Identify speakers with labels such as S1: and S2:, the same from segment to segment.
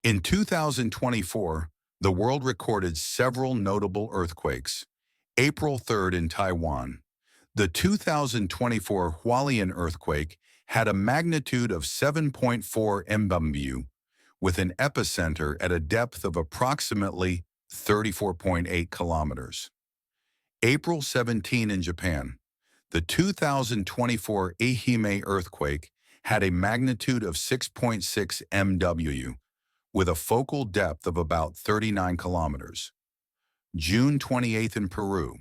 S1: In 2024, the world recorded several notable earthquakes. April 3rd in Taiwan. The 2024 Hualien earthquake had a magnitude of 7.4 MW, with an epicenter at a depth of approximately 34.8 kilometers. April 17 in Japan. The 2024 Ehime earthquake had a magnitude of 6.6 MW, with a focal depth of about 39 kilometers. June 28 in Peru.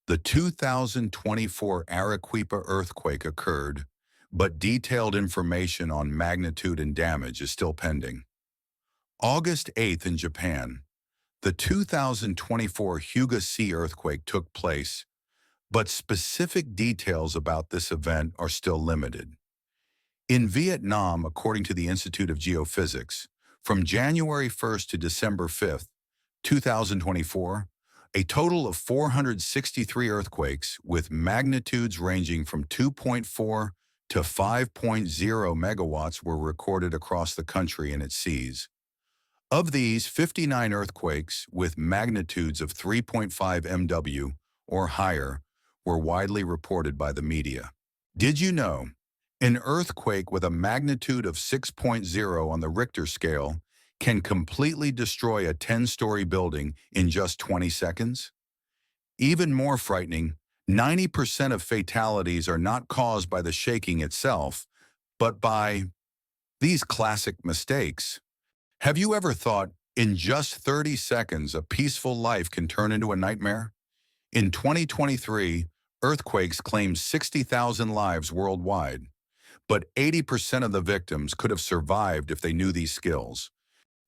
S1: The 2024 Arequipa earthquake occurred, but detailed information on magnitude and damage is still pending. August 8 in Japan. The 2024 Hyuga Sea earthquake took place, but specific details about this event are still limited. In Vietnam, according to the Institute of Geophysics, from January 1st to December 5th, 2024, a total of 463 earthquakes with magnitudes ranging from 2.4 to 5.0 megawatts were recorded across the country and its seas. Of these, 59 earthquakes with magnitudes of 3.5 MW or higher were widely reported by the media. Did you know an earthquake with a magnitude of 6.0 on the Richter scale can completely destroy a 10-story building in just 20 seconds? Even more frightening, 90% of fatalities are not caused by the shaking itself, but by these classic mistakes. Have you ever thought, in just 30 seconds, a peaceful life can turn into a nightmare? In 2023, earthquakes claimed 60,000 lives worldwide, but 80% of the victims could have survived if they knew these skills.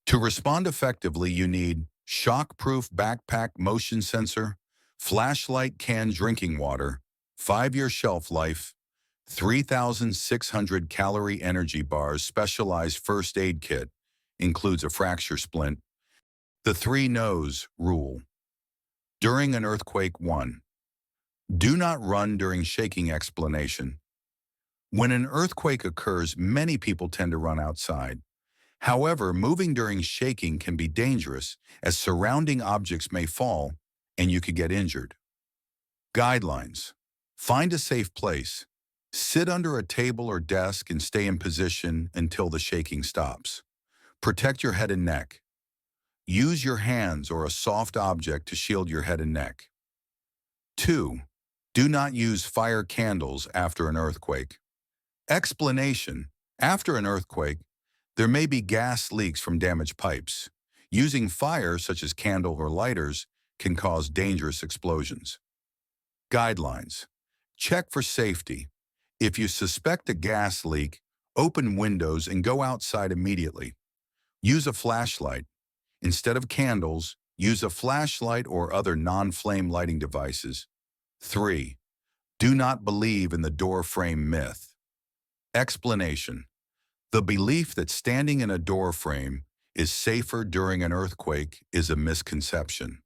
S1: To respond effectively, you need shock-proof backpack motion sensor, flashlight can drinking water, 5-year shelf life, 3,600 calorie energy bars, specialized first aid kit, includes a fracture splint. The 3 no's rule. During an earthquake, 1. Do not run during shaking. Explanation. When an earthquake occurs, many people tend to run outside. However, moving during shaking can be dangerous, as surrounding objects may fall and you could get injured. Guidelines. Find a safe place. Sit under a table or desk and stay in position until the shaking stops. Protect your head and neck. Use your hands or a soft object to shield your head and neck. 2. Do not use fire candles after an earthquake. Explanation. After an earthquake, there may be gas leaks from damaged pipes. Using fire, such as candle or lighters, can cause dangerous explosions. Guidelines. Check for safety. If you suspect a gas leak, open windows and go outside immediately. Use a flashlight. Instead of candles, use a flashlight or other non-flame lighting devices. 3. Do not believe in the door frame myth. Explanation. The belief that standing in a door frame is safer during an earthquake is a misconception.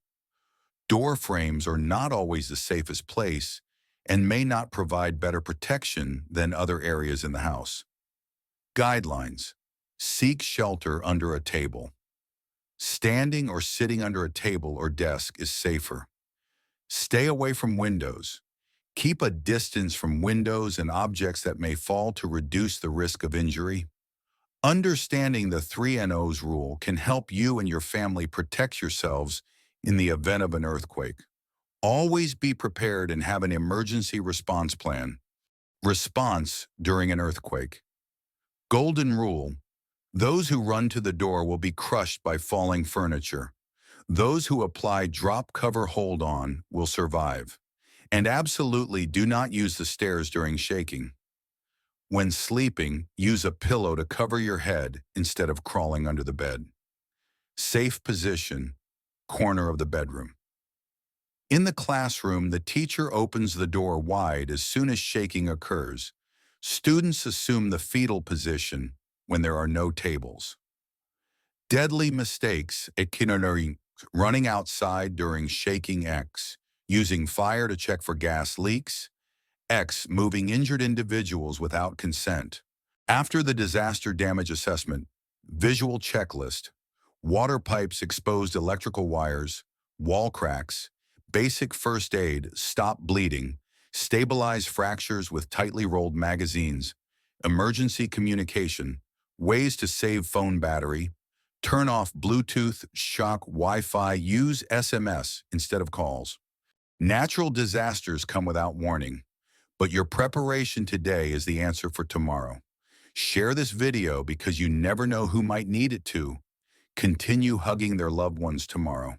S1: Door frames are not always the safest place and may not provide better protection than other areas in the house. Guidelines. Seek shelter under a table. Standing or sitting under a table or desk is safer. Stay away from windows. Keep a distance from windows and objects that may fall to reduce the risk of injury. Understanding the 3 NO's rule can help you and your family protect yourselves in the event of an earthquake. Always be prepared and have an emergency response plan. Response during an earthquake. Golden rule. Those who run to the door will be crushed by falling furniture. Those who apply drop cover hold-on will survive. And absolutely do not use the stairs during shaking. When sleeping, use a pillow to cover your head instead of crawling under the bed. Safe position, corner of the bedroom. In the classroom, the teacher opens the door wide as soon as shaking occurs. Students assume the fetal position when there are no tables. Deadly mistakes at kindergarten: running outside during shaking. X. Using fire to check for gas leaks. X. Moving injured individuals without consent. After the disaster damage assessment, Visual checklist: water pipes, exposed electrical wires, wall cracks, basic first aid, stop bleeding, stabilize fractures with tightly rolled magazines, emergency communication, ways to save phone battery, turn off Bluetooth, shock, Wi-Fi, use SMS instead of calls. Natural disasters come without warning, but your preparation today is the answer for tomorrow. Share this video because you never know who might need it to. Continue hugging their loved ones tomorrow.